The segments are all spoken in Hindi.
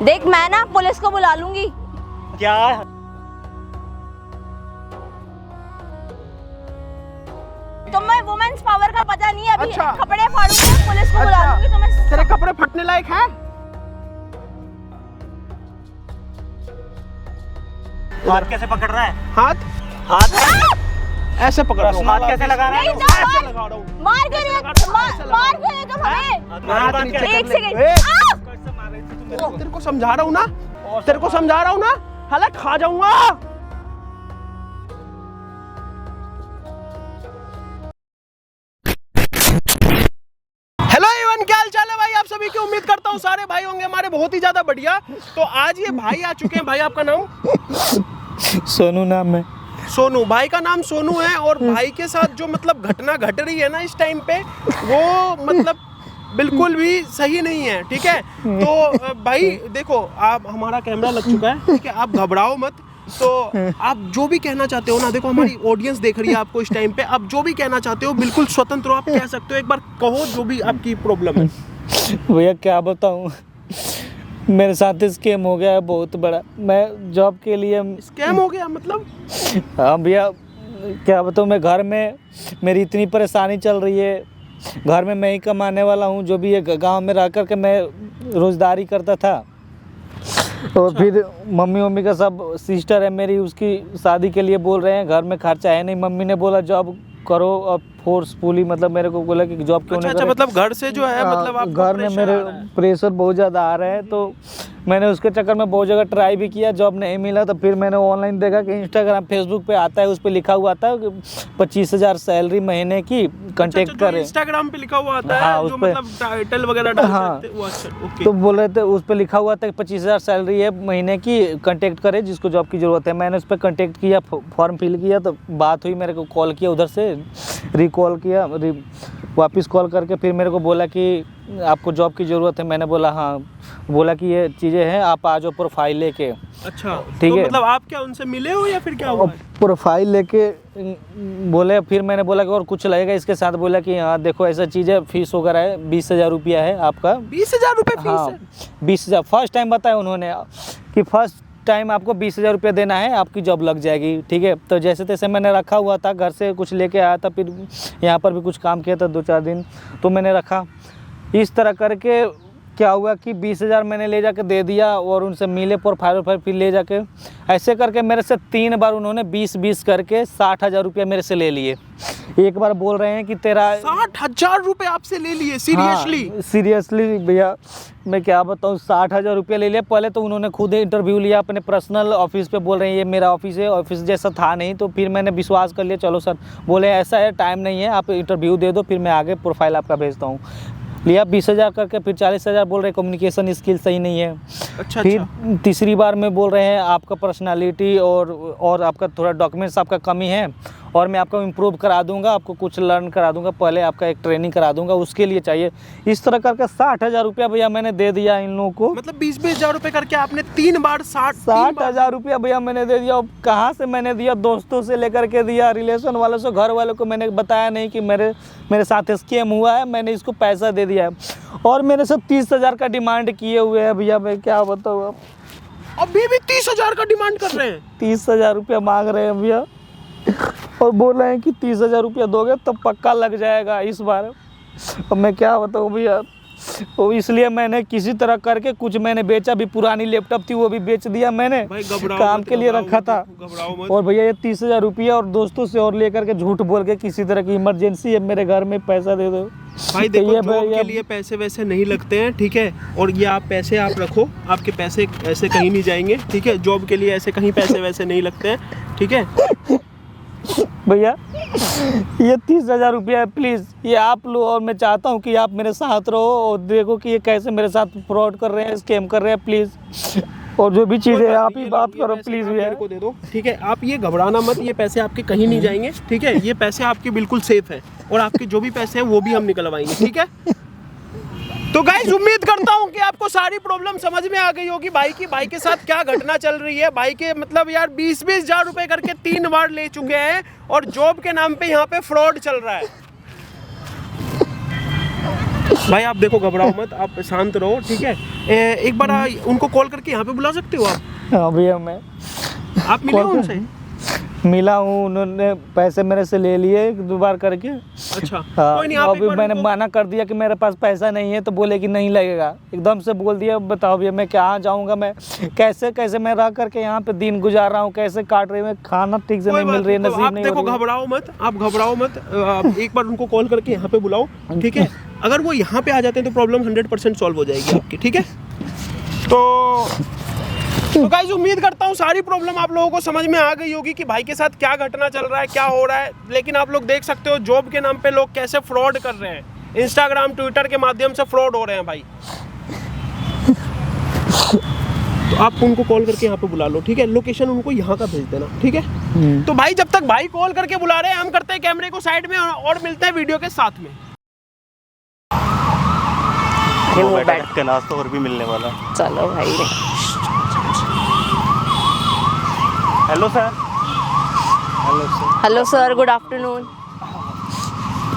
देख मैं ना पुलिस को बुला लूंगी। क्या तुम्हें वुमेन्स पावर का पता नहीं है, अभी अच्छा। कपड़े फाड़ूंगी, पुलिस को बुला लूंगी तुम्हें। तेरे कपड़े फटने लायक हैं? हाथ कैसे पकड़ रहा है? हाथ हाथ ऐसे पकड़ रहा हूँ। हाथ कैसे लगा रहा है? नहीं, ऐसे लगा रहा हूँ। मार के मार के तुम हमें। हाथ नीचे एक कर ले। सेकंड। ए, कैसे मार रही थी तुम मेरे को? तेरे को समझा रहा हूँ ना, तेरे को समझा रहा हूँ ना, हालांकि खा जाऊंगा। हेलो एवन, क्या हाल चाल है भाई? आप सभी की उम्मीद करता हूँ सारे भाई होंगे हमारे बहुत ही ज्यादा बढ़िया। तो आज ये भाई आ चुके हैं। भाई आपका नाम? सोनू नाम है। सोनू। भाई का नाम सोनू है और भाई के साथ जो मतलब घटना घट रही है ना इस टाइम पे, वो मतलब बिल्कुल भी सही नहीं है, ठीक है? तो भाई देखो, आप, हमारा कैमरा लग चुका है, ठीक है? आप घबराओ मत। तो आप जो भी कहना चाहते हो ना, देखो हमारी ऑडियंस देख रही है आपको इस टाइम पे, आप जो भी कहना चाहते हो बिल्कुल स्वतंत्र हो, आप कह सकते हो। एक बार कहो जो भी आपकी प्रॉब्लम है। भैया क्या बताऊँ, मेरे साथ स्कैम हो गया है बहुत बड़ा। मैं जॉब के लिए स्कैम हो गया मतलब? हाँ भैया, क्या बताऊँ, मैं घर में मेरी इतनी परेशानी चल रही है। घर में मैं ही कमाने वाला हूँ, जो भी है गांव में रह कर के मैं रोज़गारी करता था। और फिर मम्मी का सब, सिस्टर है मेरी, उसकी शादी के लिए बोल रहे हैं, घर में खर्चा है नहीं। मम्मी ने बोला जॉब करो, और फोर्सफुली मतलब मेरे को बोला कि जॉब क्यों नहीं अच्छा, करें। मतलब घर से जो है, मतलब आप घर में मेरे प्रेशर बहुत ज़्यादा आ रहा है, तो मैंने उसके चक्कर में बहुत जगह ट्राई भी किया, जॉब नहीं मिला। तो फिर मैंने ऑनलाइन देखा कि इंस्टाग्राम फेसबुक पे आता है, उस पर लिखा हुआ आता है 25,000 सैलरी महीने की, कांटेक्ट करें। इंस्टाग्राम पे लिखा हुआ आता है, हाँ, जो उस पे मतलब टाइटल वगैरह डाल हाँ। देते हैं, वो अच्छा, ओके। तो बोल रहे थे उस पर लिखा हुआ था कि 25,000 सैलरी है महीने की, कांटेक्ट करें जिसको जॉब की ज़रूरत है। मैंने उस पर कांटेक्ट किया, फॉर्म फिल किया, तो बात हुई, मेरे को कॉल किया, उधर से रिकॉल किया, वापस कॉल करके फिर मेरे को बोला कि आपको जॉब की ज़रूरत है। मैंने बोला हाँ। बोला कि ये चीज़ें हैं, आप आ जाओ प्रोफाइल लेके। अच्छा, ठीक तो है। मतलब आप क्या उनसे मिले हो या फिर क्या हुआ? प्रोफाइल लेके बोले, फिर मैंने बोला कि और कुछ लगेगा इसके साथ? बोला कि हाँ देखो ऐसा चीज़ है, फीस वगैरह है, 20,000 रुपया है आपका। 20,000 रुपये फीस हाँ, है? 20,000 फर्स्ट टाइम बताया उन्होंने कि फर्स्ट टाइम आपको 20,000 रुपया देना है, आपकी जॉब लग जाएगी, ठीक है? तो जैसे तैसे मैंने रखा हुआ था, घर से कुछ लेके आया था, फिर यहाँ पर भी कुछ काम किया था 2-4 दिन, तो मैंने रखा। इस तरह करके क्या हुआ कि 20,000 मैंने ले जाके दे दिया, और उनसे मिले प्रोफाइल फिर ले जाके, ऐसे करके मेरे से 3 बार उन्होंने 20 करके 60,000 रुपया मेरे से ले लिए। एक बार बोल रहे हैं कि तेरा 60,000 रुपये आपसे ले लिए? सीरियसली? हाँ, सीरियसली भैया, मैं क्या बताऊँ, 60,000 रुपया ले लिया। पहले तो उन्होंने खुद ही इंटरव्यू लिया अपने पर्सनल ऑफिस पे, बोल रहे हैं ये मेरा ऑफिस है, ऑफिस जैसा था नहीं। तो फिर मैंने विश्वास कर लिया, चलो सर, बोले ऐसा है, टाइम नहीं है, आप इंटरव्यू दे दो, फिर मैं आगे प्रोफाइल आपका भेजता हूँ। लिया 20,000 करके, फिर 40,000 बोल रहे हैं कम्युनिकेशन स्किल सही नहीं है। अच्छा, फिर अच्छा। तीसरी बार में बोल रहे हैं आपका पर्सनालिटी और आपका थोड़ा डॉक्यूमेंट्स आपका कमी है, और मैं आपको इम्प्रूव करा दूंगा, आपको कुछ लर्न करा दूंगा, पहले आपका एक ट्रेनिंग करा दूंगा, उसके लिए चाहिए। इस तरह करके 60,000 रुपया भैया मैंने दे दिया इन लोगों को। मतलब 20,000 रुपये करके आपने 3 बार 60,000 रुपया भैया मैंने दे दिया। अब कहाँ से मैंने दिया? दोस्तों से लेकर के दिया, रिलेशन वालों से, घर वालों को मैंने बताया नहीं कि मेरे साथ स्कैम हुआ है, मैंने इसको पैसा दे दिया है। और मेरे से 30,000 का डिमांड किए हुए हैं भैया, मैं क्या बताऊँ अब। अभी भी 30,000 का डिमांड कर रहे हैं? 30,000 रुपया मांग रहे हैं भैया, और बोल रहे हैं कि 30,000 रुपया दोगे तो पक्का लग जाएगा इस बार। अब मैं क्या बताऊँ भैया, तो इसलिए मैंने किसी तरह करके कुछ मैंने बेचा भी, पुरानी लैपटॉप थी वो भी बेच दिया मैंने, भाई घबराओ काम मत, के लिए घबराओ रखा मत, था। घबराओ मत। और भैया ये 30,000 रुपया और दोस्तों से और लेकर के झूठ बोल के किसी तरह की इमरजेंसी है, मेरे घर में पैसा दे दो भाई। तो देखो, ये जॉब के लिए पैसे वैसे नहीं लगते हैं, ठीक है? और ये आप पैसे आप रखो, आपके पैसे ऐसे कहीं नहीं जाएंगे, ठीक है? जॉब के लिए ऐसे कहीं पैसे वैसे नहीं लगते हैं, ठीक है? भैया ये 30,000 रुपया है, प्लीज़ ये आप लो, और मैं चाहता हूँ कि आप मेरे साथ रहो और देखो कि ये कैसे मेरे साथ फ्रॉड कर रहे हैं, स्कैम कर रहे हैं, प्लीज़। और जो भी चीज़ है आप ही बात करो प्लीज़ भैया। मेरे को दे दो, ठीक है? आप ये घबराना मत, ये पैसे आपके कहीं नहीं जाएंगे, ठीक है? ये पैसे आपके बिल्कुल सेफ है, और आपके जो भी पैसे हैं वो भी हम निकलवाएंगे, ठीक है? तो गाइस, उम्मीद करता हूँ कि आपको सारी प्रॉब्लम समझ में आ गई होगी भाई के साथ क्या घटना चल रही है। भाई के मतलब यार 20,000 रुपए करके 3 बार ले चुके हैं, और जॉब के नाम पे यहाँ पे फ्रॉड चल रहा है। भाई आप देखो, घबराओ मत, आप शांत रहो, ठीक है। एक बार उनको कॉल करके यहाँ पे बुला सकते हो आप? अभी मैं आप मिले हो उनसे? मिला हूँ, उन्होंने पैसे मेरे से ले लिए एक दो बार करके। अच्छा, हाँ, कोई नहीं, आप एक अभी बार मैंने उनको- मना कर दिया कि मेरे पास पैसा नहीं है, तो बोले कि नहीं लगेगा, एकदम से बोल दिया। बताओ भैया मैं कहाँ जाऊँगा, मैं कैसे कैसे मैं रह करके यहाँ पे दिन गुजार रहा हूँ, कैसे काट रही हूँ, खाना ठीक से कोई नहीं मिल बात रही है, नहीं, तो नसीब आप नहीं देखो, हो रही है। घबराओ मत, आप घबराओ मत। आप एक बार उनको कॉल करके यहाँ पे बुलाओ, ठीक है। अगर वो यहाँ पे आ जाते हैं तो प्रॉब्लम 100% सॉल्व हो जाएगी आपकी, ठीक है। तो गाइस, उम्मीद करता हूँ सारी प्रॉब्लम आप लोगों को समझ में आ गई होगी कि भाई के साथ क्या घटना चल रहा है, क्या हो रहा है। लेकिन आप लोग देख सकते हो जॉब के नाम पे लोग कैसे फ्रॉड कर रहे हैं, इंस्टाग्राम ट्विटर के माध्यम से फ्रॉड हो रहे हैं भाई। तो आप उनको कॉल करके यहाँ पे बुला लो, ठीक है। लोकेशन उनको यहाँ का भेज देना, ठीक है। तो भाई जब तक भाई कॉल करके बुला रहे हैं, हम करते हैं कैमरे को साइड में और मिलते हैं वीडियो के साथ में। वो बैठ के नाश्ता और भी मिलने वाला। चलो भाई। Hello sir. Hello sir, good afternoon.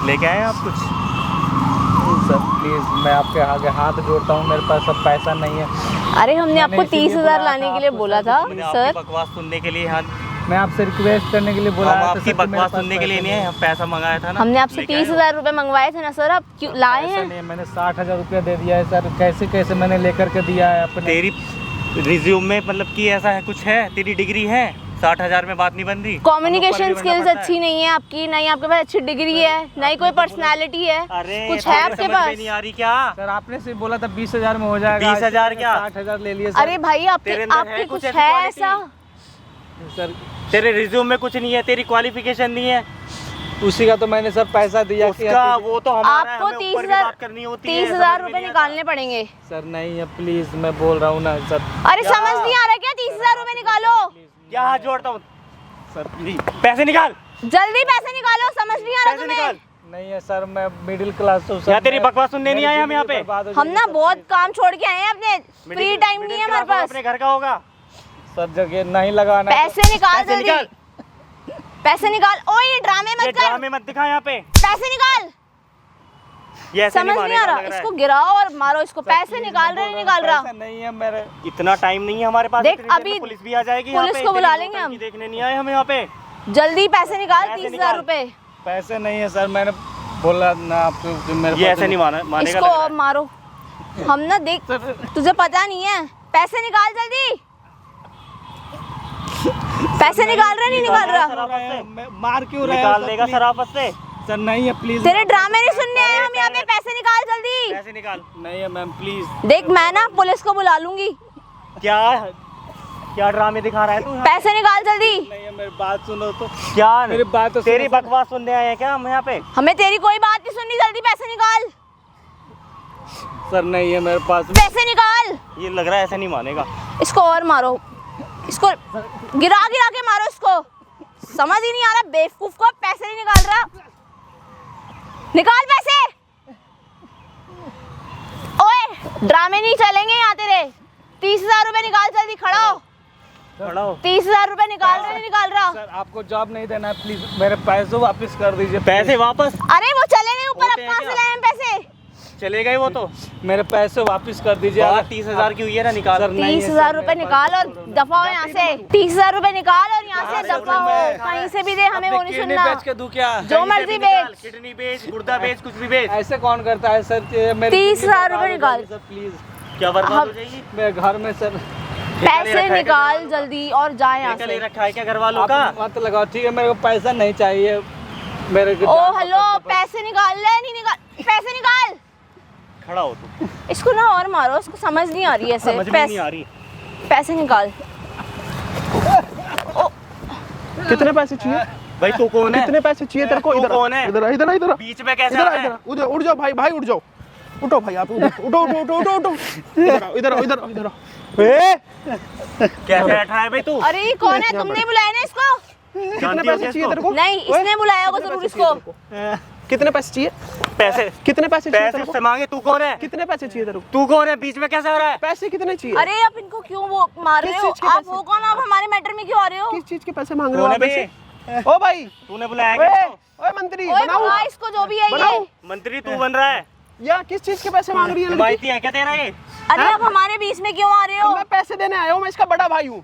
लेके आए आप कुछ? सर प्लीज़, मैं आपके आगे हाथ जोड़ता हूँ, मेरे पास अब पैसा नहीं है। अरे हमने आपको मैंने इसीलिए 30,000 बुलाया लाने था के लिए आपको, बोला सर, था मैंने सर। आपकी बकवास सुनने के लिए यहाँ, मैं आपसे रिक्वेस्ट करने के लिए हम बुलाया था आपकी सर, कि मेरे बकवास पास सुनने के लिए पैसा नहीं है, हम पैसा मंगाया था ना। हमने आपसे लेके आए हो? 30,000 रुपए मंगवाए थे ना सर, आप क्यों लाए पैसा हैं? नहीं है, मैंने 60,000 रुपया दे दिया है सर। कैसे कैसे मैंने लेकर के दिया है अपने। तेरी रिज्यूम में मतलब कि ऐसा है कुछ है? तेरी डिग्री है, 60,000 में बात नहीं बन रही। कम्युनिकेशन स्किल्स अच्छी नहीं है आपकी, ना ही आपके पास अच्छी डिग्री है, ना ही कोई पर्सनालिटी है। अरे कुछ है आपके समझ में पास? नहीं आ रही क्या? सर आपने सिर्फ बोला था 20,000 में हो जाएगा। 20,000 क्या? 60,000 ले लिए सर। अरे भाई तेरे अंदर आपके है कुछ कुछ ऐसी है quality? ऐसा? सर तेरे रिज्यूम में कुछ नहीं है, तेरी क्वालिफिकेशन नहीं है उसी का तो मैंने सर पैसा दिया कि उसका, वो तो हमारा है, आपको हमें ऊपर भी बात करनी होती है। 30,000 समझ में रुपए नहीं निकालने पड़ेंगे। सर नहीं है, प्लीज मैं बोल रहा हूँ ना सर। अरे समझ नहीं आ रहा क्या? 30,000 रुपए निकालो, क्या हाथ जोड़ता हूँ सर प्लीज, पैसे निकाल, जल्दी पैसे निकालो। समझ नहीं आ रहा पैसे तुम्हें? निकाल। नहीं है सर, मैं मिडिल क्लास हूँ सर। यहाँ तेरी मैं- बकवास सुनने नहीं मेरी आए हम यहाँ पे। जिंदगी बर्बाद हो हम ना जाएगी बहुत काम छोड़ के आए हैं, अपने फ्री टाइम नहीं है हमारे पास। अपने घर का होगा। सर जगह नहीं लगाना है पैसे निकाल पैसे निकाल। जल्दी, पैसे निकाल। ओए ये ड्रामे ये मत कर, ड्रामे मत दिखा यहाँ पे, पैसे निकाल। ये ऐसे समझ नहीं आ मानेगा रहा, लग रहा है। इसको गिराओ और मारो इसको। सर, पैसे please, निकाल मैं रहे बोल नहीं रहा निकाल हूँ, रहा। पैसा नहीं है मेरे। इतना टाइम नहीं है हमारे पास। देख, इतनी देर अभी में पुलिस भी आ जाएगी यहाँ पुलिस पे। को बुला तेरी लेंगे हम। नौटंकी देखने नहीं आए हम यहाँ पे। जल्दी पैसे निकाल, पैसे 30,000 निकाल। रुपए। पैसे नहीं है सर, मैंने बोला ना आपको कि मेरे ये पास ऐसे नहीं मानेगा इसको लग रहा अब मारो। हम ना देख, तुझे पता नहीं है। पैसे निकाल जल्दी, पैसे निकाल रहा नहीं निकाल रहा? मैं मार क्यों है। रहा निकाल देगा शराफत से। सर नहीं है प्लीज। तेरे ड्रामे नहीं सुनने आए हम यहाँ पे। पैसे निकाल जल्दी। पैसे निकाल। नहीं है मैम प्लीज। देख मैं ना पुलिस को बुला लूंगी। क्या क्या ड्रामे दिखा रहा है तू? पैसे निकाल जल्दी। नहीं है, मेरी बात सुनो तो। क्या मेरी बात तो तेरी सुनो। बकवास सुनने आए हैं क्या हम यहाँ पे? हमें तेरी कोई बात नहीं सुननी, जल्दी पैसे निकाल। सर नहीं है मेरे पास। पैसे निकाल। ये लग रहा है ऐसे नहीं मानेगा। इसको और मारो, इसको गिरा गिरा के मारो इसको। समझ ही नहीं आ रहा बेवकूफ को, पैसे नहीं निकाल रहा। निकाल पैसे। ओए ड्रामे नहीं चलेंगे यहाँ तेरे। 30,000 रुपए निकाल जल्दी, खड़ा हो। खड़ा हो। 30,000 रुपए निकाल रहे नहीं निकाल रहा? सर आपको जॉब नहीं देना है, प्लीज मेरे पैसे वापस कर दीजिए। पैसे वापस अरे वो चले नहीं ऊपर, अब होते हैं कहाँ से क्या? लाए हम पैसे? चले गए वो तो। मेरे पैसे वापस कर दीजिए। बात 30,000 की हुई है ना, निकाल। सर, नहीं है 30,000 सर, रुपए मेरे निकाल और पास दफा हो यहाँ से। 30,000 रुपए निकाल और यहाँ से दफा हो। कहीं से भी दे, हमें वो नहीं किडनी सुनना। बेच के दूं क्या? जो मर्जी बेच। किडनी बेच, गुर्दा बेच, कुछ भी बेच। ऐसे कौन करता है सर? ये मेरी 30,000 जिंदगी रुपए बर्बाद हो निकाल। जाएगी सर, प्लीज क्या बर्बाद हम- हो जाएगी? मेरे घर में सर। पैसे निकाल जल्दी और जा यहाँ ठेका ले से। रखा है क्या घर वालों आप का? मत लगाओ, ठीक है? मेरे को पैसा नहीं चाहिए। मेरे को ओ जान का हेलो, पैसा- पैसे निकाल ले, नहीं निकाल। पैसे निकाल। खड़ा हो तू। इसको ना और मारो, इसको समझ नहीं आ रही ऐसे। समझ में नहीं आ रही। पैसे निकाल। कितने पैसे चाहिए? भाई तू कौन है? कितने पैसे चाहिए तेरे को? तू इधर कौन है? इधर इधर इधर बीच में कैसे इधर आ रहा है? इधर उधर उठ जाओ भाई, भाई उठ जाओ। उठो भाई, आप उठो उठो उठो उठो उठो। इधर आओ, इधर आओ, इधर आओ, इधर आओ। कैसे बैठा है भाई तू? अरे ये कौन है? तुमने बुलाया ना इसको? कितने जानती हो पैसे क्या चाहिए तेरे इसको? को? नहीं, इसने बुलाया होगा जरूर इसको। कितने पैसे चाहिए? पैसे कितने पैसे चाहिए पैसे तेरे उससे को? मांगे। तू कौन है? कितने पैसे चाहिए तेरे को? तू कौन है? बीच में कैसे आ रहा है? पैसे कितने चाहिए? अरे आप इनको क्यों वो मार रहे किस हो? चीज के आप पैसे? वो कौन? आप हमारे मैटर में क्यों आ रहे हो? किस चीज के पैसे मांग रहे हो कौन है आप बे? ऐसे? ओ भाई, तूने बुलाया ओए क्या इसको? ओए मंत्री ओए बनाओ बुला इसको जो भी है ये। बनाओ। मंत्री तू बन रहा है? या किस चीज के पैसे मांग रही है लड़की? माहिती है क्या तेरा ये? अरे आप हमारे बीच में क्यों आ रहे हो? मैं पैसे देने आया हूँ, मैं इसका बड़ा भाई हूँ।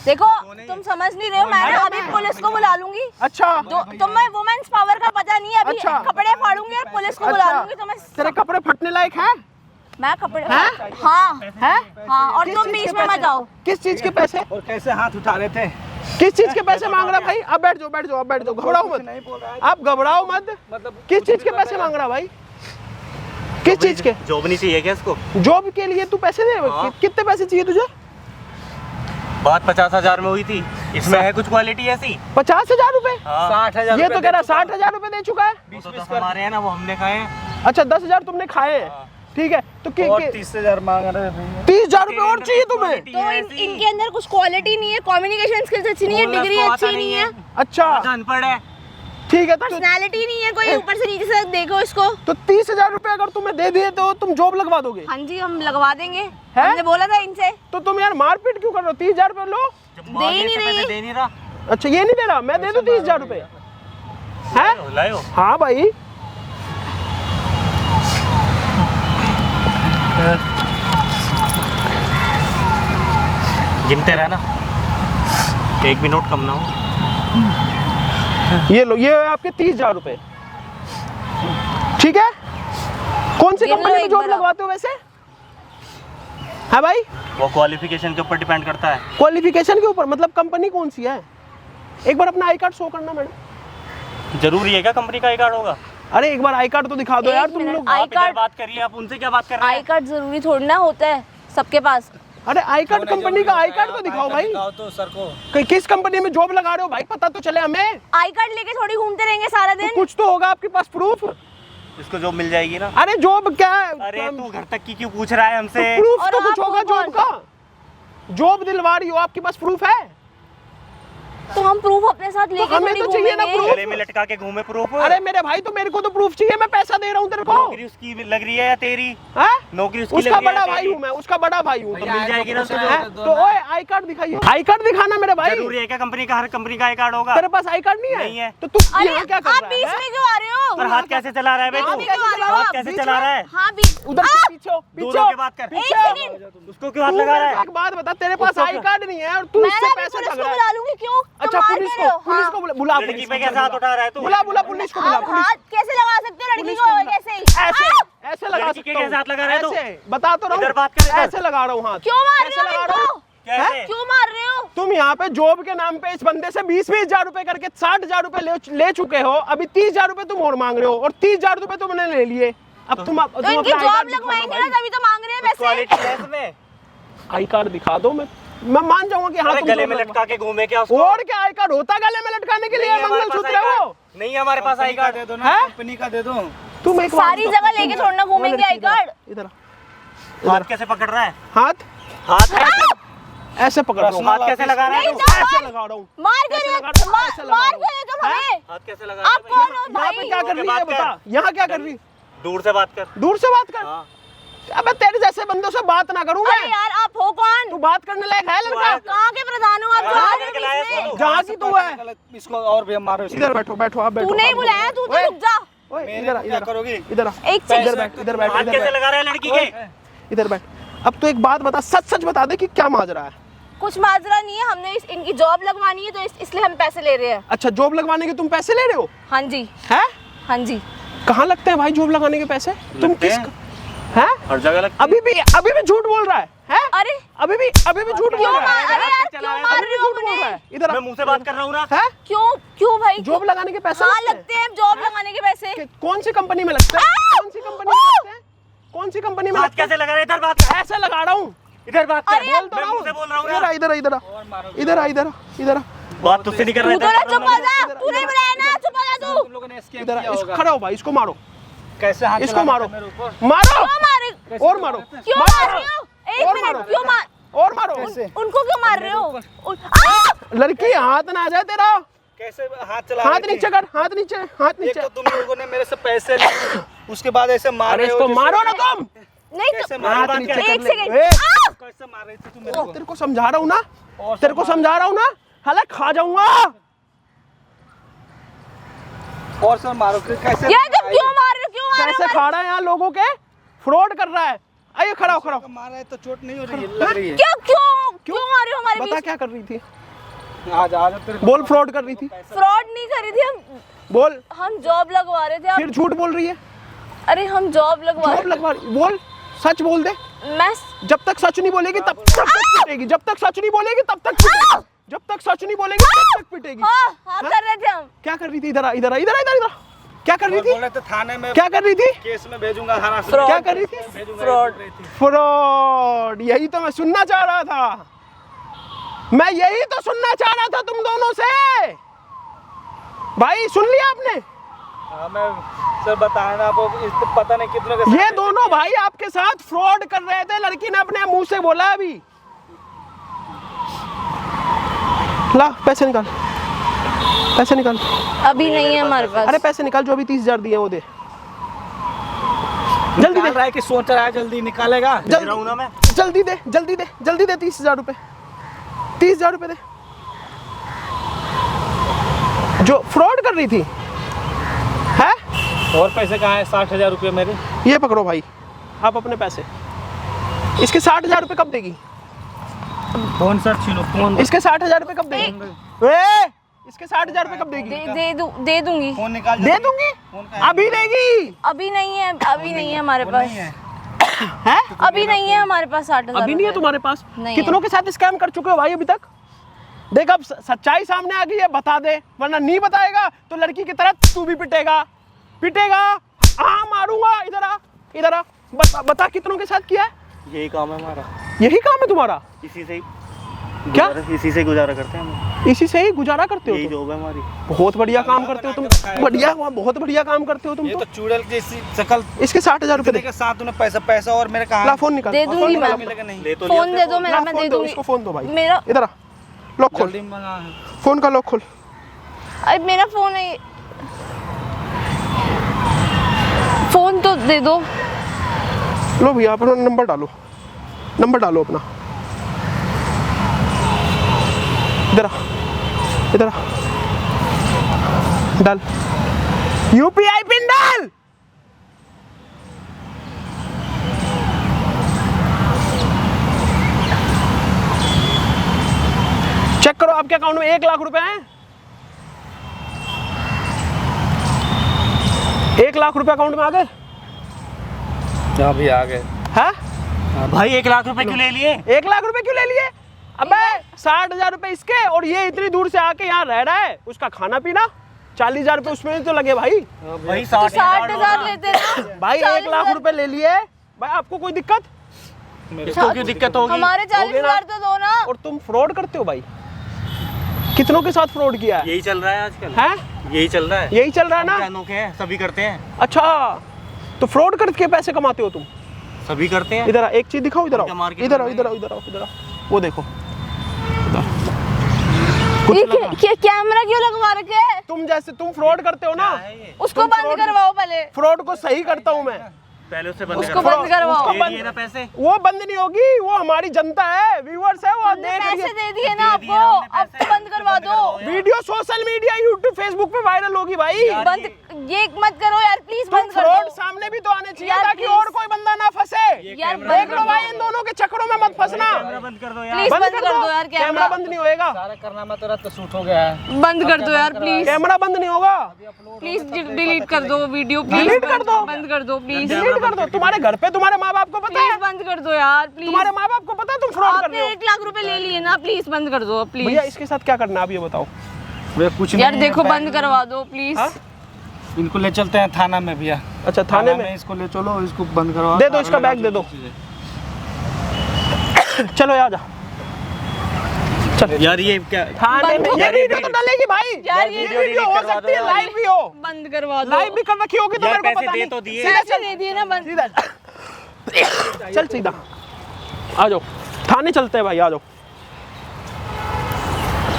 देखो तुम समझ नहीं रहे हो, मैं ना अभी पुलिस को बुला लूंगी। अच्छा तुम्हें वुमेन्स पावर का पता नहीं है, अभी अच्छा। कपड़े फाड़ूंगी और पुलिस को बुला लूंगी तुम्हें। तेरे कपड़े फटने लायक हैं? मैं कपड़े हाँ हाँ, और तुम बीच में मत आओ। किस चीज के पैसे? और कैसे हाथ उठा रहे थे? किस चीज के पैसे मांग रहा भाई? अब बैठ जाओ, बैठ जाओ, अब बैठ जाओ, घबराओ मत, आप घबराओ मत। मतलब किस चीज के पैसे मांग रहा भाई? किस चीज के? जॉब नहीं चाहिए क्या इसको? जॉब के लिए तू पैसे दे? हाँ। कितने पैसे चाहिए तुझे? बात 50,000 में हुई थी, इसमें है कुछ क्वालिटी ऐसी? 50,000 रुपए? हाँ। 60,000 ये तो कह रहा 60,000 रुपए दे चुका है। वो तो हमारे हैं ना, वो हमने खाए हैं। अच्छा 10,000 तुमने खाए हैं, हाँ। ठीक है। तो और 30,000 मांग रहे हैं। 30,000 रुपए और चाहिए तुम्हें? तो इनके अंदर कुछ क्वालिटी नहीं है, कम्युनिकेशन स्किल्स अच्छी नहीं है, डिग्री अच्छी नहीं है, अच्छा अनपढ़ है। ठीक है। तो पर्सनालिटी नहीं है कोई, ऊपर से नीचे से देखो इसको। 30,000 रुपए अगर तुम्हें दे दिए तो तुम जॉब लगवा दोगे? हाँ जी, हम लगवा देंगे, है? हमने बोला था इनसे। तो तुम यार मारपीट क्यों कर रहे हो? 30,000 रुपए लो। दे ही नहीं रही। दे नहीं रहा। अच्छा ये नहीं दे रहा, मैं दे दूं 30,000 रुपए? है? लायो। हाँ भाई। गिनते रहना, एक भी नोट कम ना हो। ये लो, ये है आपके 30,000 रुपए, ठीक है। कौन सी गिन लो कंपनी में एक जॉब बार। लगवाते हो वैसे? हाँ भाई, वो क्वालिफिकेशन के ऊपर डिपेंड करता है। क्वालिफिकेशन के ऊपर? मतलब कंपनी कौन सी है? एक बार अपना आई कार्ड शो करना मैडम। जरूरी है क्या कंपनी का आई कार्ड होगा? अरे एक बार आई कार्ड तो दिखा दो एक यार तुम मिनट, लोग। आई आप इधर कार्ड, बात करिए, आप उनसे क्या बात कर रहे आई हैं? कार्ड जरूरी थोड़ी ना होता है सबके पास। अरे आई कार्ड, कंपनी का आई कार्ड तो दिखाओ भाई। दिखाओ तो सर को। किस कंपनी में जॉब लगा रहे हो भाई, पता तो चले हमें। आई कार्ड लेके थोड़ी घूमते रहेंगे सारा दिन। कुछ तो होगा आपके पास प्रूफ। इसको जॉब मिल जाएगी ना? अरे जॉब क्या? अरे तू घर तक की क्यों पूछ रहा है हमसे? प्रूफ और तो कुछ आप होगा हो जॉब कौन? का। जॉब दिलवा रही हो, आपके पास प्रूफ है? तो हम प्रूफ अपने साथ लेके हमें थोड़ी तो चाहिए ना घूमेंगे। proof। गले में लटका के घूमे प्रूफ? अरे मेरे भाई, तो मेरे को तो प्रूफ चाहिए, मैं पैसा दे रहा हूँ तेरे को। नौकरी उसकी लग रही है या तेरी? हाँ? नौकरी उसकी उसका लग रही है बड़ा या भाई तेरी? हूँ मैं, उसका बड़ा भाई हूँ। तो मिल जाएगी ना उसको हैं? जॉब। तो ओए आई कार्ड दिखाइए, आई कार्ड दिखाना मेरे भाई। जरूरी है क्या कंपनी का? हर कंपनी का आई कार्ड होगा? तेरे पास आई कार्ड नहीं है? नहीं है। तो तू अरे यहाँ क्या कर आप रहा बीच है? में क्यों आ रहे हो? पर हाथ कैसे चला रहा है बे हाथ तू? कैसे चला रहा है? हाथ कैसे बीच चला में? रहा है? हाँ बीच उधर से पीछे हो, दूर पीछे होके हो। बात कर। पीछे एक हो। सेकंड। उसको क्यों हाथ लगा रहा है? एक बात बता, तेरे पास उसको आई क्या? कार्ड नहीं है और तू मैं इससे ना पैसे पुलिस ठग को रहा बुला है। लूंगी। क्यों? अच्छा तुम मार पुलिस क्यों रहे हो? को, पुलिस हाँ। को बुला, लड़की पुलिस पे को कैसे हाथ उठा रहा है तू? बुला, बुला पुलिस को बुला, आप पुलिस। हाथ कैसे लगा सकते हो लड़की पुलिस को? को बुला। कैसे? ऐसे आ! ऐसे लगा लड़की के सकता हूँ। कैसे हाथ लगा रहा है तू? ऐसे बता तो रहा इधर हूँ, बात कर, इधर। ऐसे लगा रहा हूँ हाथ। क्यों मार कैसे रहे हो लगा रहा हूँ? इनको? कैसे? क्यों मार रहे हो? तुम यहाँ पे जॉब के नाम पे इस बंदे से 20-20 हजार रुपए करके 60,000 रुपए ले चुके हो। अभी 30,000 रुपए तुम और मांग रहे हो और 30,000 रुपए तुमने ले लिए। अब तुम तो इनकी जॉब लगवाएंगे ना, तभी तो मांग रहे हैं पैसे। क्वालिटी है इसमें? आई कार्ड दिखा दो, मैं मान जाऊंगा कि हाँ अरे तुम गले job में लगवा- लटका के घूमे क्या उसको? और क्या आई कार्ड होता गले में लटकाने के लिए? नहीं है हमारे पास मंगलसूत्र आई है वो। कार्ड। नहीं है हमारे पास आई कार्ड। दे दो है? ना, कंपनी का दे दो। तुम एक बात सारी बताओ, जगह लेके थोड़ा ना घूमेंगे आई कार्ड। इधर हाथ कैसे पकड़ रहा है? हाथ हाथ ऐसे पकड़ रहा हूँ, हाथ कैसे लगा रहा है नहीं, तू? तो ऐसे लगा रहा हूँ। मार क्यों ऐसे रहे लगा रहा हूँ, हो? ऐसे लगा मार रहा क्यों रहे हो तुम हमें? हाथ कैसे लगा रहा आप है? कौन हो यहाँ पे भाई? क्या कर रही है बात कर। बता, यहाँ क्या कर रही? दूर से बात कर। दूर से बात कर। हाँ। अबे तेरे जैसे बंदों से बात ना करूँ अरे मैं। यार आप हो कौन? तू बात करने लायक है लड़का? कहाँ के प्रधान हो आप? जो आ रहे हो बीच में? जहाँ की तू है। इसको और भी हम मारो। इधर बैठो, बैठो आप बैठो। तू नहीं बुलाया, तू तो ओए, रुक जा। ओए, मेरे इधर आ, को क्या इधर आ, करोगी? इधर आ, एक इधर सेकंड। बैठ, इधर बैठ, हाथ इधर कैसे बैठ, लगा रहा है लड़की के? इधर बैठ। अब तो एक बात बता, सच सच बता दे कि क्या माजरा है। कुछ माजरा नहीं है, हमने इनकी जॉब लगवानी है तो इसलिए हम पैसे ले रहे हैं। अच्छा जॉब लगवाने के तुम पैसे ले रहे हो? हाँ जी, हैं? हाँ जी। कहाँ लगते हैं भाई जॉब लगाने के पैसे? तुम लगते किस हैं। हैं? हर जगह लगता अभी भी झूठ बोल रहा है? हैं? अरे अभी भी झूठ बोल क्यों रहा मार, है? अरे यार क्यों मार अभी भी रहे हो झूठ बोल रहा मुझे? है। इधर आ। मैं मुंह से बात कर रहा हूँ ना। हैं? क्यों भाई? जॉब लगाने के पैसे हाँ लगते हैं? लगते हैं जॉब लगाने के पैसे। कौन सी कंपनी में लगते हैं? कौन सी कंपनी में लगते हैं? कौन सी कंपनी में हाथ लगते हैं? कैसे लगा रहा है? इधर बात कर। ऐसे लगा रहा हूँ। इधर बात कर। अरे बोल तो मैं रहा मुंह से बोल रहा हूँ हूँ। ना। इधर आ, इधर आ, इधर आ। बात तुझसे नहीं कर तू रहा तो ना है। चुप हो जा, तू नहीं बुलाया ना, चुप हो जा तू। तुम लोगों ने स्कैम इधर आ, किया इसको होगा। खड़ा हो भाई, इसको मारो, कैसे हाथ इसको चला मारो, मेरे ऊपर? मारो क्यों मारे? और मारो, क्यों मार रहे हो? एक और मिनट, मारो। क्यों मार? और मारो। उनको क्यों मार रहे हो? लड़की हाथ ना आ जाए तेरा। कैसे हाथ चला हाथ रही थी? नीचे कर, हाथ नीचे, हाथ एक नीचे। तो तुम लोगों ने मेरे से पैसे लिए, उसके बाद ऐसे मार अरे रहे हो इसको जैसे- मारो ना तुम। नहीं कैसे तो मार हाथ बात नीचे कर? कर एक ले। सेकंड। ए, कैसे मार रही थी तुम मेरे को? तेरे को समझा रहा हूँ ना, और तेरे को समझा रहा हूँ ना, हालांकि खा जाऊंगा। और सर मारो कैसे? यार तुम क्यों मार रहे हो? क्यों मार पैसे खा रहा है यहाँ लोगों के, फ्रॉड कर रहा है। आइए खड़ा हो, खड़ा हो। मारा है तो चोट नहीं हो रही है, लग रही है। क्यों क्यों क्यों आ रहे हो हमारे बता बीच? क्या कर रही थी, आज आज तेरे को बोल। फ्रॉड कर रही थी, फ्रॉड नहीं करी थी बोल। हम जॉब लगवा रहे थे। आप फिर झूठ बोल रही है, अरे हम जॉब लगवा जॉब लगवा रही, बोल सच बोल दे। मैं जब तक सच नहीं बोलेगी तब तक पिटेगी, जब तक सच नहीं बोलेगी तब तक पिटेगी, जब तक सच नहीं बोलेगी तब तक पिटेगी। हाँ कर रहे थे हम। क्या कर रही थी? इधर आ, इधर आ, इधर आ, इधर आ। क्या कर रही थी? बोल रहे थे थाने में क्या कर रही थी? केस में भेजूंगा हरास। क्या कर रही थी? फ्रॉड। फ्रॉड, यही तो मैं सुनना चाह रहा था, मैं यही तो सुनना चाह रहा था तुम दोनों से। भाई सुन लिया आपने? हाँ मैं सर बताया ना आपको, पता नहीं कितनों के ये दोनों भाई आपके साथ फ्रॉड कर रहे थे, लड़की ने अपने मुंह से बोला। अभी ला पैसे निकाल, पैसे निकाल। अभी नहीं है हमारे पास। अरे पैसे निकाल, जो अभी 30,000 दिए वो दे। जल्दी दे, रहा है कि सोच रहा है जल्दी निकालेगा। दे रहा हूं ना मैं। जल्दी दे, जल्दी दे, जल्दी दे। 30,000 रुपए, 30,000 रुपए दे। जो फ्रॉड कर रही थी है। और पैसे कहाँ है? 60,000 रुपये मेरे। ये पकड़ो भाई, आप अपने पैसे। इसके 60,000 रुपए कब देगी? फोन सर छीनो फोन। इसके 60,000 रुपए कब देगी? ए, इसके 60,000 रुपए कब देगी? दे दूंगी। फोन निकाल दे दूंगी, अभी देगी। अभी नहीं है, अभी नहीं है हमारे पास। है? अभी नहीं है हमारे पास 60,000। अभी नहीं है तुम्हारे पास? नहीं कितनों के साथ स्कैम कर चुके हो भाई अभी तक? देख अब सच्चाई सामने आ गई है, बता दे, वरना नहीं बताएगा तो लड़की की तरह तू भी पिटेगा, पिटेगा। हाँ मारूंगा। इधर आ, इधर आ, बता कितनों के साथ किया है? यही काम है हमारा, यही काम है तुम्हारा? इसी से ही क्या? इसी से गुजारा करते हैं हम, इसी से ही गुजारा करते हो यही तुम? जॉब है हमारी। बहुत बढ़िया काम करते हो तुम, बढ़िया, बहुत बढ़िया काम करते हो तुम ये तो। तो चूड़ल जैसी शकल। इसके 60,000 रुपए दे। के साथ उन्हें पैसा और मेरे कहा। ला फोन निकाल, दे दूंगी मैं। मिलेगा नहीं। ले तो फोन दे दो मेरा, ला मैं फोन दे दो, दूंगी। इसको फोन दो भाई। मेरा इधर आ, लॉक खोल, जल्दी मंगा है। फोन का लॉक खोल। अरे मेरा फोन है, फोन तो दे दो। लो भैया अपना नंबर डालो, नंबर डालो अपना। इधर आ, इधर आ, डाल यूपीआई पिन डाल। चेक करो आपके अकाउंट में 1 लाख रुपए हैं। 1 लाख रुपए अकाउंट में आ गए? क्या भी आ गए? हैं? भाई 1 लाख रुपए क्यों ले लिए? 1 लाख रुपए क्यों ले लिए? अबे 60,000 रुपए इसके, और ये इतनी दूर से आके यहाँ रह रहा है, उसका खाना पीना 40,000 रुपए उसमें तो लगे भाई। भाई 60,000 लेते ना भाई 1 लाख रुपए ले लिए भाई, आपको कोई दिक्कत? इसको क्यों दिक्कत होगी? हमारे 40,000 तो दो ना। और तुम फ्रॉड करते हो भाई, कितनों के साथ फ्रॉड किया है? यही चल रहा है आजकल, हैं? यही चल रहा है। यही चल रहा है ना? क्या अनोखे हैं, सभी करते हैं। अच्छा, तो फ्रॉड करके पैसे कमाते हो तुम? सभी करते हैं। इधर आ, एक चीज दिखाओ, इधर आओ, इनका मार्केट इधर आओ, में इधर आओ, इधर आओ, इधर आओ, वो देखो। ये कैमरा क्यों लगवा रखे है? तुम जैसे तुम फ्रॉड करते हो ना, उसको बंद करवाओ पहले। फ्रॉड को सही करता हूँ मैं। पहले उससे बंद उसको करवाओ। बंद करवाओ। उसको दे बंद- दिए ना पैसे। वो बंद नहीं होगी, वो हमारी जनता है, व्यूअर्स है, वो हमने देख रही पैसे है। दे दिए ना दे दिए ना आपको, हमने अब पैसे। तो बंद करवा दो। Video social media, YouTube, Facebook पे वायरल होगी भाई। बंद ये मत करो यार, प्लीज तुम बंद कर फ्रॉड दो सामने भी तो आने चाहिए यार, ताकि please। और कोई बंदा ना फंसे। यार। देख बंद लो कर भाई, दो इन दोनों के चक्करों में मत फंसना। कैमरा बंद कर दो यार। प्लीज बंद कर दो यार कैमरा कैमरा। बंद नहीं होएगा, सारा करना मत, तो शूट हो गया है। बंद कर दो यार प्लीज, कैमरा बंद नहीं होगा। प्लीज डिलीट कर दो वीडियो, प्लीज Delete कर दो। बंद कर दो प्लीज, डिलीट कर दो। तुम्हारे घर पे तुम्हारे माँ बाप को पता प्लीज है? बंद कर दो यार प्लीज। तुम्हारे माँ बाप को पता है तुम फ्रॉड कर आपने रहे हो? 1 लाख रुपए ले लिए ना, प्लीज बंद कर दो भैया प्लीज। इसके साथ क्या करना है आप ये बताओ। वे कुछ यार नहीं है, देखो बंद करवा दो प्लीज। हाँ? इनको ले चलते हैं थाना में भैया। अच्छा थाने में इसको ले चलो, इसको बंद करवाओ। दे दो, इसका बैग दे दो। चलो आ जा, चल यार ये क्या? थाने में। ये यार, वीडियो तो डलेगी भाई, यार, ये ये वीडियो हो करवा दो सकती है, यार। लाइव भी हो, बंद करवा दो। लाइव भी कर रखी होगी तो यार मेरे को पैसे पता दे नहीं। तो दिए। सीधा पैसे दे दिए ना, बंद। सीधा चल सीधा आ जाओ, थाने चलते हैं भाई, आ जाओ।